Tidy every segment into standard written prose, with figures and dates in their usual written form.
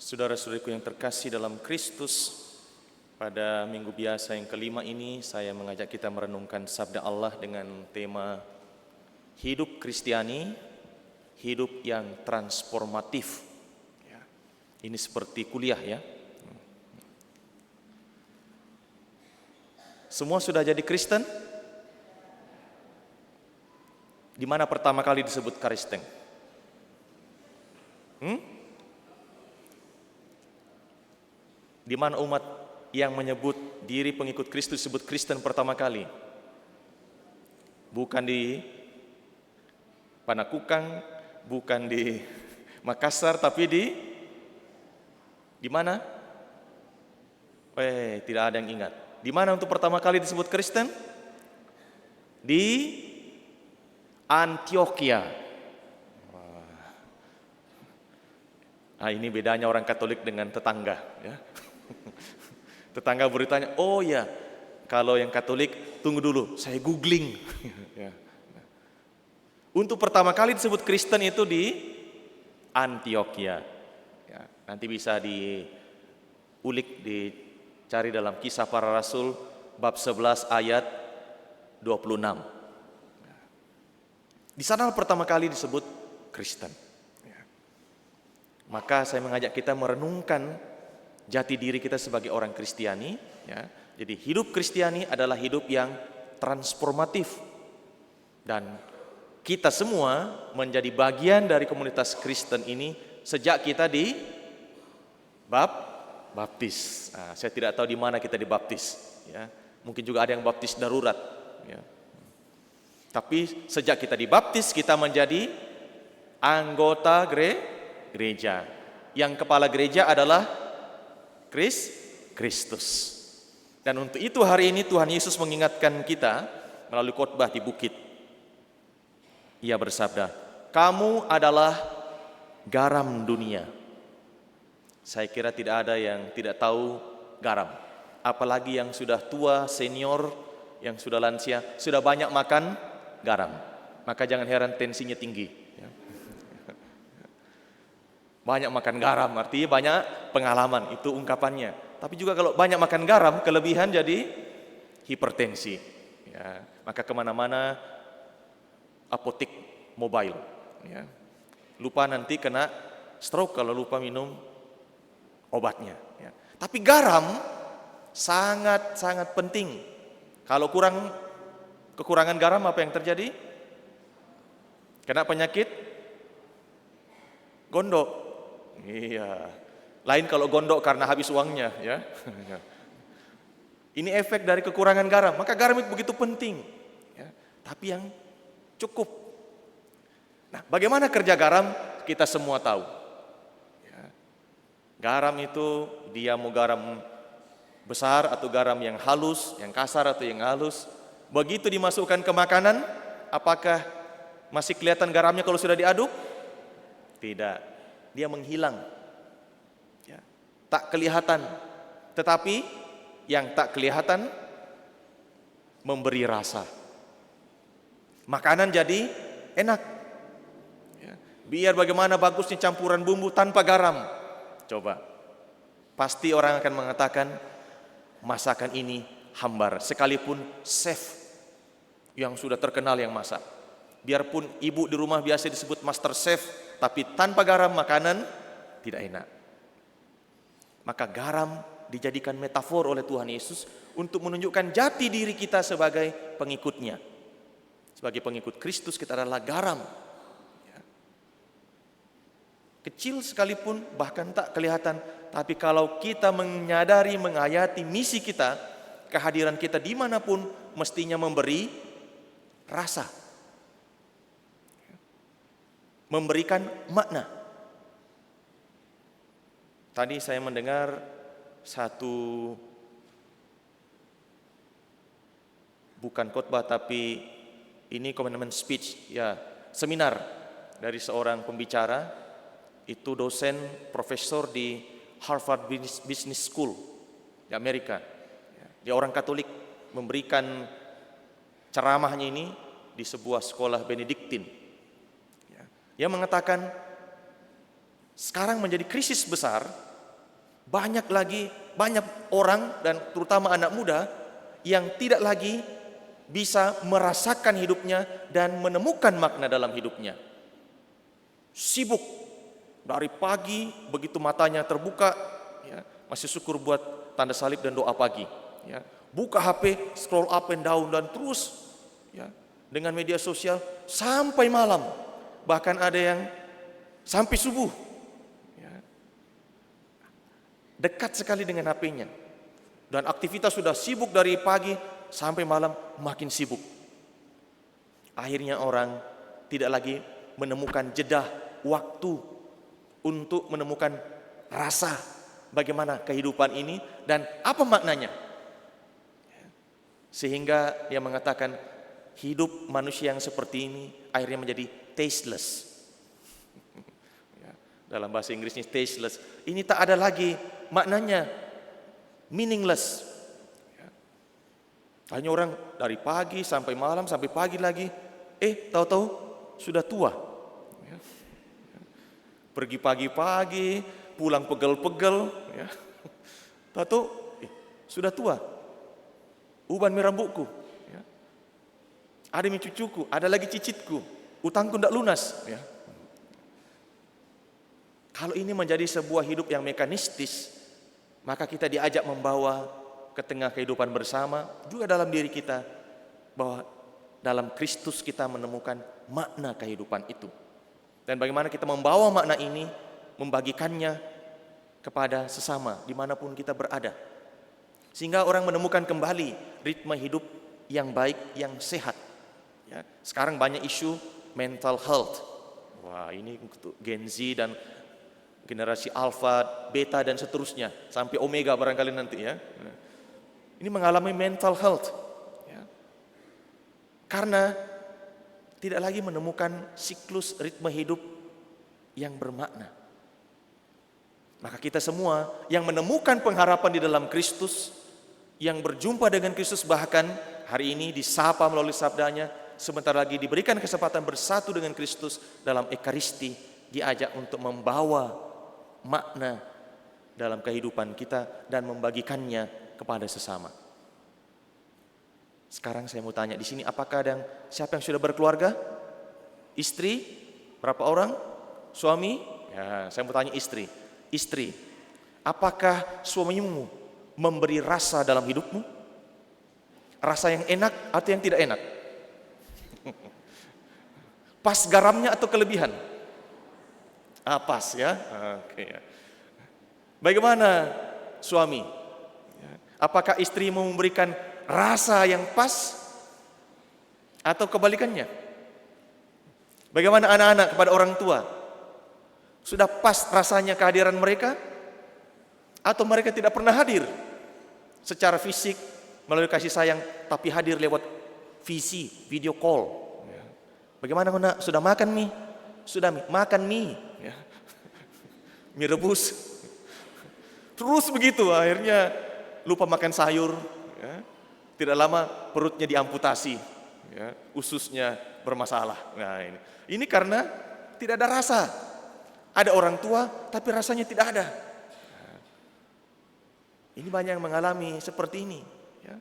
Saudara-saudariku yang terkasih dalam Kristus, pada minggu biasa yang kelima ini saya mengajak kita merenungkan sabda Allah dengan tema hidup Kristiani, hidup yang transformatif. Ini seperti kuliah ya. Semua sudah jadi Kristen? Di mana pertama kali disebut Kristen? Di mana umat yang menyebut diri pengikut Kristus disebut Kristen pertama kali? Bukan di Panakukang, bukan di Makassar, tapi di mana? Tidak ada yang ingat. Di mana untuk pertama kali disebut Kristen? Di Antioquia. Ini bedanya orang Katolik dengan tetangga, ya. Tetangga beritanya, oh ya, kalau yang Katolik tunggu dulu, saya googling. Ya. Untuk pertama kali disebut Kristen itu di Antioquia. Ya, nanti bisa diulik, dicari dalam Kisah Para Rasul bab 11 ayat 26. Di sana pertama kali disebut Kristen. Ya. Maka saya mengajak kita merenungkan jati diri kita sebagai orang Kristiani. Ya. Jadi hidup Kristiani adalah hidup yang transformatif. Dan kita semua menjadi bagian dari komunitas Kristen ini sejak kita baptis. Saya tidak tahu di mana kita dibaptis. Ya. Mungkin juga ada yang baptis darurat. Ya. Tapi sejak kita dibaptis, kita menjadi anggota gereja. Yang kepala gereja adalah Kristus. Dan untuk itu hari ini Tuhan Yesus mengingatkan kita melalui khotbah di bukit. Ia bersabda, "Kamu adalah garam dunia." Saya kira tidak ada yang tidak tahu garam. Apalagi yang sudah tua, senior, yang sudah lansia, sudah banyak makan garam. Maka jangan heran tensinya tinggi. Banyak makan garam artinya banyak pengalaman, itu ungkapannya. Tapi juga kalau banyak makan garam, kelebihan jadi hipertensi. Ya, maka kemana-mana apotek mobile. Ya. Lupa nanti kena stroke kalau lupa minum obatnya. Ya. Tapi garam sangat-sangat penting. Kalau kekurangan garam apa yang terjadi? Kena penyakit gondok. Iya. Lain kalau gondok karena habis uangnya, ya. Ini efek dari kekurangan garam. Maka garam itu begitu penting. Ya. Tapi yang cukup. Nah, bagaimana kerja garam? Kita semua tahu. Ya. Garam itu dia mau garam besar atau garam yang halus, yang kasar atau yang halus. Begitu dimasukkan ke makanan, apakah masih kelihatan garamnya kalau sudah diaduk? Tidak. Dia menghilang, ya, tak kelihatan. Tetapi yang tak kelihatan memberi rasa. Makanan jadi enak. Ya. Biar bagaimana bagusnya campuran bumbu tanpa garam. Coba, pasti orang akan mengatakan masakan ini hambar. Sekalipun chef yang sudah terkenal yang masak. Biarpun ibu di rumah biasa disebut master chef, tapi tanpa garam makanan tidak enak. Maka garam dijadikan metafor oleh Tuhan Yesus untuk menunjukkan jati diri kita sebagai pengikutnya. Sebagai pengikut Kristus kita adalah garam. Ya. Kecil sekalipun bahkan tak kelihatan, tapi kalau kita menyadari, menghayati misi kita, kehadiran kita dimanapun mestinya memberi rasa. Memberikan makna. Tadi saya mendengar satu, bukan khotbah tapi ini commitment speech, ya, seminar dari seorang pembicara, itu dosen profesor di Harvard Business School di Amerika. Dia orang Katolik, memberikan ceramahnya ini di sebuah sekolah Benediktin. Dia mengatakan sekarang menjadi krisis besar banyak orang dan terutama anak muda yang tidak lagi bisa merasakan hidupnya dan menemukan makna dalam hidupnya. Sibuk dari pagi, begitu matanya terbuka, ya, masih syukur buat tanda salib dan doa pagi. Ya, buka HP, scroll up and down dan terus, ya, dengan media sosial sampai malam. Bahkan ada yang sampai subuh. Ya, dekat sekali dengan HP-nya. Dan aktivitas sudah sibuk dari pagi sampai malam, makin sibuk. Akhirnya orang tidak lagi menemukan jeda waktu untuk menemukan rasa bagaimana kehidupan ini dan apa maknanya. Sehingga dia mengatakan hidup manusia yang seperti ini akhirnya menjadi tasteless. Dalam bahasa Inggrisnya tasteless. Ini tak ada lagi maknanya, meaningless. Hanya orang dari pagi sampai malam, sampai pagi lagi, tahu-tahu sudah tua. Pergi pagi-pagi, pulang pegel-pegel, ya. Tahu-tahu sudah tua. Uban rambutku, ya. Ada cucuku, ada lagi cicitku, utangku tidak lunas. Ya. Kalau ini menjadi sebuah hidup yang mekanistis, maka kita diajak membawa ke tengah kehidupan bersama, juga dalam diri kita, bahwa dalam Kristus kita menemukan makna kehidupan itu. Dan bagaimana kita membawa makna ini, membagikannya kepada sesama, dimanapun kita berada. Sehingga orang menemukan kembali ritme hidup yang baik, yang sehat. Ya, sekarang banyak isu mental health. Wah, ini untuk Gen Z dan generasi Alpha, Beta dan seterusnya sampai Omega barangkali nanti ya. Ini mengalami mental health. Ya. Karena tidak lagi menemukan siklus ritme hidup yang bermakna. Maka kita semua yang menemukan pengharapan di dalam Kristus, yang berjumpa dengan Kristus, bahkan hari ini disapa melalui sabdanya, sebentar lagi diberikan kesempatan bersatu dengan Kristus dalam Ekaristi, diajak untuk membawa makna dalam kehidupan kita dan membagikannya kepada sesama. Sekarang saya mau tanya di sini, apakah ada siapa yang sudah berkeluarga? Istri? Berapa orang? Suami? Ya, saya mau tanya istri. Istri, apakah suamimu memberi rasa dalam hidupmu? Rasa yang enak atau yang tidak enak? Pas garamnya atau kelebihan? Pas ya. Oke. Bagaimana suami? Apakah istrimu memberikan rasa yang pas atau kebalikannya? Bagaimana anak-anak kepada orang tua? Sudah pas rasanya kehadiran mereka? Atau mereka tidak pernah hadir secara fisik melalui kasih sayang, tapi hadir lewat video call? Bagaimana nak? Sudah makan mie? Sudah makan mie? Ya. Mie rebus. Terus begitu, akhirnya lupa makan sayur. Ya. Tidak lama perutnya diamputasi, ya. Ususnya bermasalah. Nah, ini karena tidak ada rasa. Ada orang tua, tapi rasanya tidak ada. Ini banyak yang mengalami seperti ini. Ya.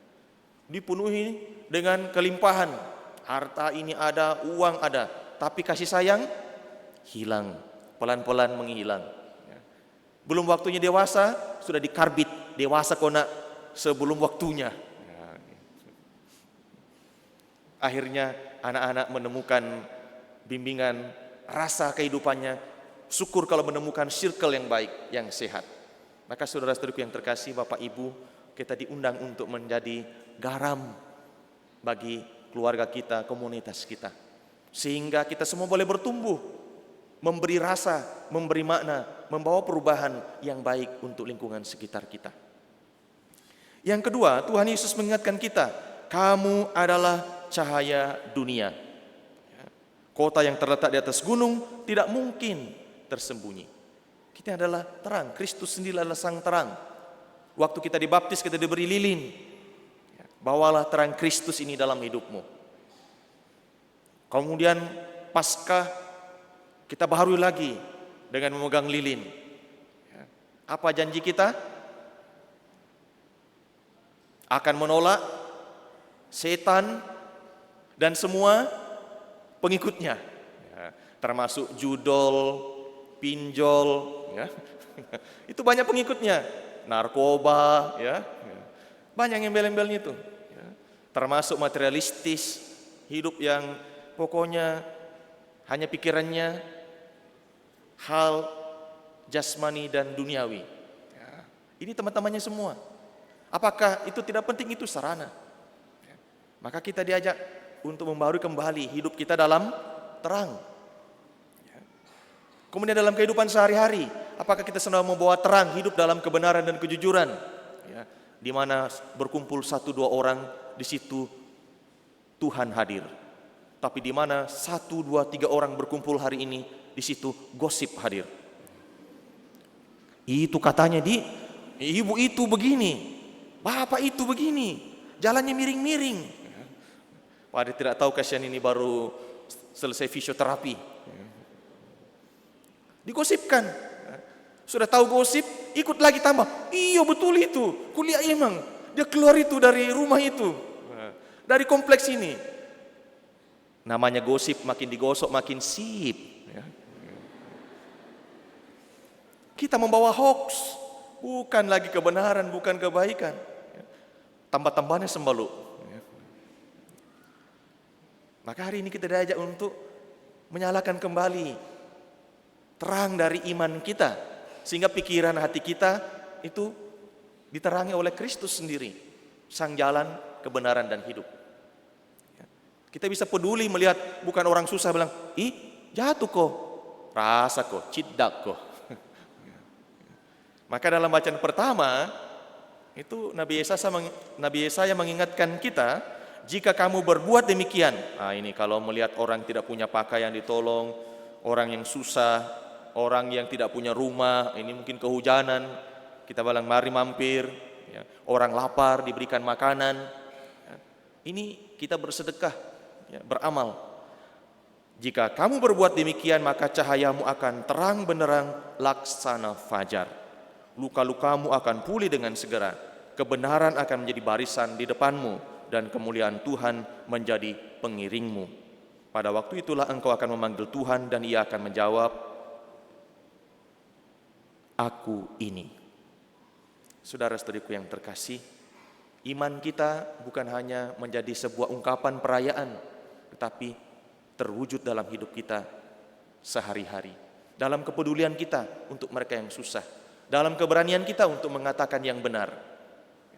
Dipenuhi dengan kelimpahan. Harta ini ada, uang ada. Tapi kasih sayang hilang. Pelan-pelan menghilang. Ya. Belum waktunya dewasa, sudah dikarbit. Dewasa kona sebelum waktunya. Ya. Akhirnya anak-anak menemukan bimbingan, rasa kehidupannya. Syukur kalau menemukan circle yang baik, yang sehat. Maka saudara-saudariku yang terkasih, Bapak Ibu, kita diundang untuk menjadi garam bagi keluarga kita, komunitas kita. Sehingga kita semua boleh bertumbuh, memberi rasa, memberi makna, membawa perubahan yang baik untuk lingkungan sekitar kita. Yang kedua, Tuhan Yesus mengingatkan kita, kamu adalah cahaya dunia. Kota yang terletak di atas gunung tidak mungkin tersembunyi. Kita adalah terang. Kristus sendiri adalah sang terang. Waktu kita dibaptis, kita diberi lilin. Bawalah terang Kristus ini dalam hidupmu. Kemudian Paskah kita baharui lagi dengan memegang lilin. Apa janji kita? Akan menolak setan dan semua pengikutnya, ya, termasuk judol, pinjol, ya. Itu banyak pengikutnya, narkoba, ya, banyak embel-embelnya itu, ya. Termasuk materialistis, hidup yang pokoknya hanya pikirannya hal jasmani dan duniawi. Ya. Ini teman-temannya semua. Apakah itu tidak penting? Itu sarana. Ya. Maka kita diajak untuk membaharui kembali hidup kita dalam terang. Ya. Kemudian dalam kehidupan sehari-hari, apakah kita sedang membawa terang hidup dalam kebenaran dan kejujuran? Ya. Di mana berkumpul 1-2 orang, di situ Tuhan hadir. Tapi di mana 1-2-3 orang berkumpul hari ini, di situ gosip hadir. Itu katanya ibu itu begini, bapak itu begini, jalannya miring-miring. Padahal tidak tahu kasihan ini baru selesai fisioterapi. Digosipkan. Sudah tahu gosip, ikut lagi tambah. Iya betul itu, kuliah emang. Dia keluar itu dari rumah itu, dari kompleks ini. Namanya gosip, makin digosok makin sip. Kita membawa hoax, bukan lagi kebenaran, bukan kebaikan. Tambah-tambahnya sembalu. Maka hari ini kita diajak untuk menyalakan kembali terang dari iman kita, sehingga pikiran hati kita itu diterangi oleh Kristus sendiri, sang jalan, kebenaran dan hidup. Kita bisa peduli melihat bukan orang susah bilang, ih jatuh kok, rasa kok, cidak kok. Maka dalam bacaan pertama itu Nabi Yesaya mengingatkan kita, jika kamu berbuat demikian. Nah ini kalau melihat orang tidak punya pakaian ditolong, orang yang susah, orang yang tidak punya rumah, ini mungkin kehujanan, kita bilang mari mampir, ya. Orang lapar diberikan makanan, ya. Ini kita bersedekah, ya, beramal. Jika kamu berbuat demikian, maka cahayamu akan terang benderang laksana fajar. Luka-lukamu akan pulih dengan segera. Kebenaran akan menjadi barisan di depanmu, dan kemuliaan Tuhan menjadi pengiringmu. Pada waktu itulah engkau akan memanggil Tuhan, dan Ia akan menjawab, Aku ini. Saudara-saudariku yang terkasih, iman kita bukan hanya menjadi sebuah ungkapan perayaan, tetapi terwujud dalam hidup kita sehari-hari. Dalam kepedulian kita untuk mereka yang susah, dalam keberanian kita untuk mengatakan yang benar.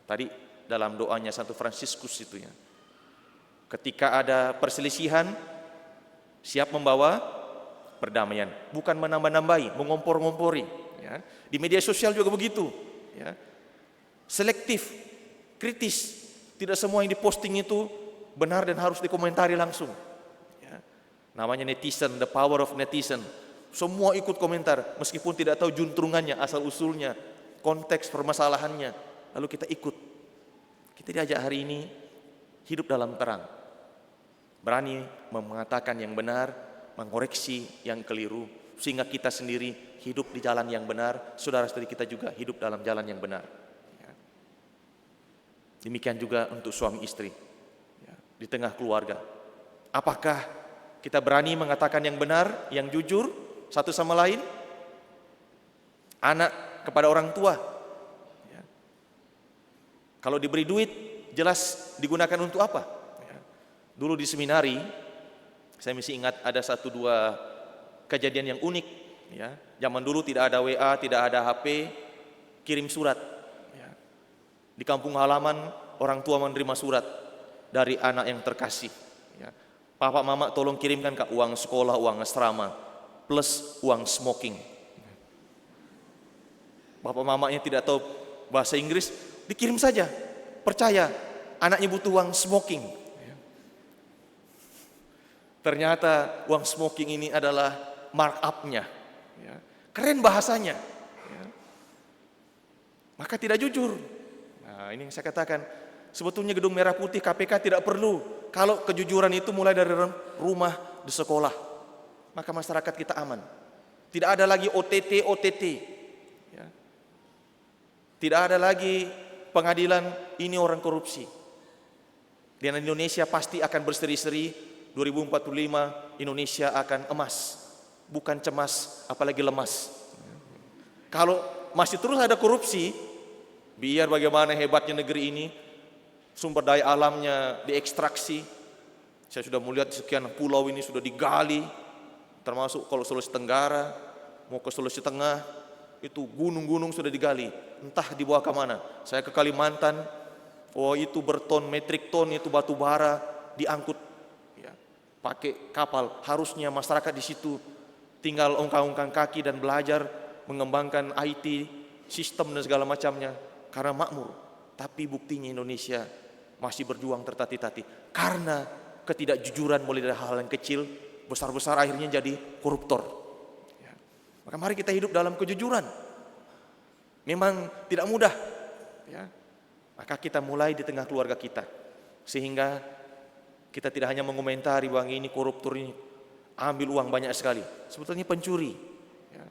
Tadi dalam doanya Santo Fransiskus itu ya, ketika ada perselisihan, siap membawa perdamaian, bukan menambah-nambahi, mengompor-ngompori. Ya. Di media sosial juga begitu. Ya. Selektif, kritis, tidak semua yang diposting itu benar dan harus dikomentari langsung. Ya. Namanya netizen, the power of netizen. Semua ikut komentar, meskipun tidak tahu juntrungannya, asal-usulnya, konteks permasalahannya. Lalu kita ikut. Kita diajak hari ini hidup dalam terang. Berani mengatakan yang benar, mengoreksi yang keliru, sehingga kita sendiri hidup di jalan yang benar, saudara-saudari kita juga hidup dalam jalan yang benar. Ya. Demikian juga untuk suami istri, ya, di tengah keluarga. Apakah kita berani mengatakan yang benar, yang jujur, satu sama lain? Anak kepada orang tua, ya. Kalau diberi duit, jelas digunakan untuk apa? Ya. Dulu di seminari, saya masih ingat ada 1-2 kejadian yang unik. Ya. Zaman dulu tidak ada WA, tidak ada HP, kirim surat. Ya. Di kampung halaman, orang tua menerima surat dari anak yang terkasih. Ya. Papa mama tolong kirimkan Kak uang sekolah, uang asrama, plus uang smoking. Bapak mamanya tidak tahu bahasa Inggris, dikirim saja. Percaya, anaknya butuh uang smoking. Ternyata uang smoking ini adalah markup-nya. Keren bahasanya. Maka tidak jujur. Nah ini yang saya katakan, sebetulnya Gedung Merah Putih KPK tidak perlu. Kalau kejujuran itu mulai dari rumah, di sekolah, maka masyarakat kita aman. Tidak ada lagi OTT. Ya. Tidak ada lagi pengadilan ini orang korupsi. Dan Indonesia pasti akan berseri-seri, 2045 Indonesia akan emas. Bukan cemas, apalagi lemas. Kalau masih terus ada korupsi, biar bagaimana hebatnya negeri ini, sumber daya alamnya diekstraksi. Saya sudah melihat sekian pulau ini sudah digali, termasuk kalau Sulawesi Tenggara, mau ke Sulawesi Tengah, itu gunung-gunung sudah digali, entah dibawa ke mana. Saya ke Kalimantan, oh itu berton, metrik ton itu batu bara diangkut, ya, pakai kapal. Harusnya masyarakat di situ tinggal ongkang-ongkang kaki dan belajar mengembangkan IT, sistem dan segala macamnya, karena makmur. Tapi buktinya Indonesia masih berjuang tertati-tati karena ketidakjujuran mulai dari hal yang kecil, besar-besar akhirnya jadi koruptor. Ya. Maka mari kita hidup dalam kejujuran. Memang tidak mudah, ya. Maka kita mulai di tengah keluarga kita, sehingga kita tidak hanya mengomentari bahwa ini koruptor, ini ambil uang banyak sekali, sebetulnya pencuri, ya.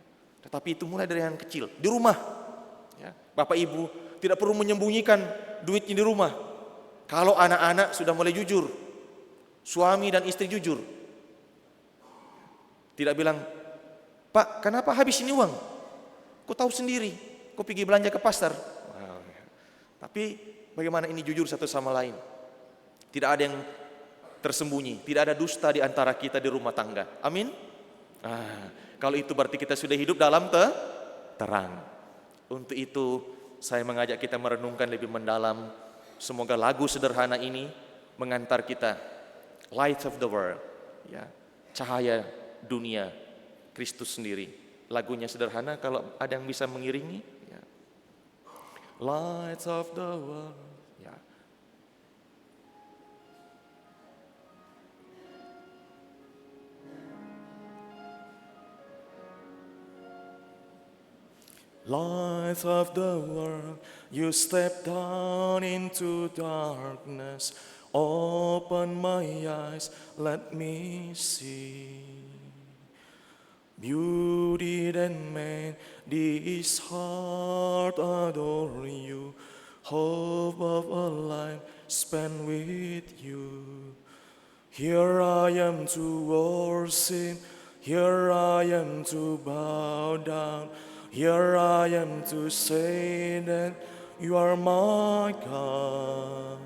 Tetapi itu mulai dari yang kecil, di rumah, ya. Bapak Ibu tidak perlu menyembunyikan duitnya di rumah. Kalau anak-anak sudah mulai jujur, suami dan istri jujur, tidak bilang, Pak kenapa habis ini uang? Kau tahu sendiri, kau pergi belanja ke pasar. Tapi bagaimana ini jujur satu sama lain. Tidak ada yang tersembunyi, tidak ada dusta di antara kita di rumah tangga. Amin. Kalau itu berarti kita sudah hidup dalam terang. Untuk itu saya mengajak kita merenungkan lebih mendalam. Semoga lagu sederhana ini mengantar kita, light of the world, ya, cahaya dunia, Kristus sendiri. Lagunya sederhana, kalau ada yang bisa mengiringi, ya. Light of the world, ya. Light of the world, you step down into darkness. Open my eyes, let me see. Beauty that made this heart adore you. Hope of a life spent with you. Here I am to worship, here I am to bow down. Here I am to say that you are my God.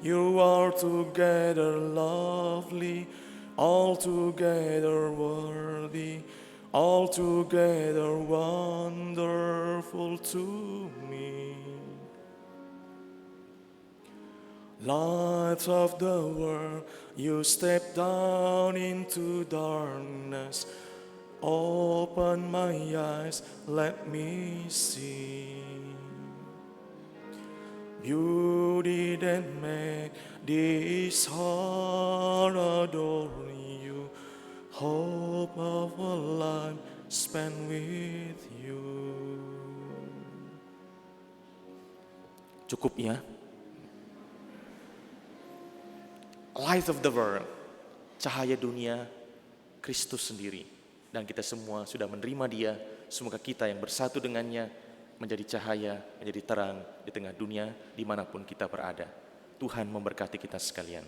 You are together lovely, altogether worthy, altogether wonderful to me. Light of the world, you step down into darkness. Open my eyes, let me see. Beauty that made this heart adore you. Hope of a life spent with you. Cukup ya. Light of the world, cahaya dunia, Kristus sendiri. Dan kita semua sudah menerima Dia. Semoga kita yang bersatu dengannya menjadi cahaya, menjadi terang di tengah dunia dimanapun kita berada. Tuhan memberkati kita sekalian.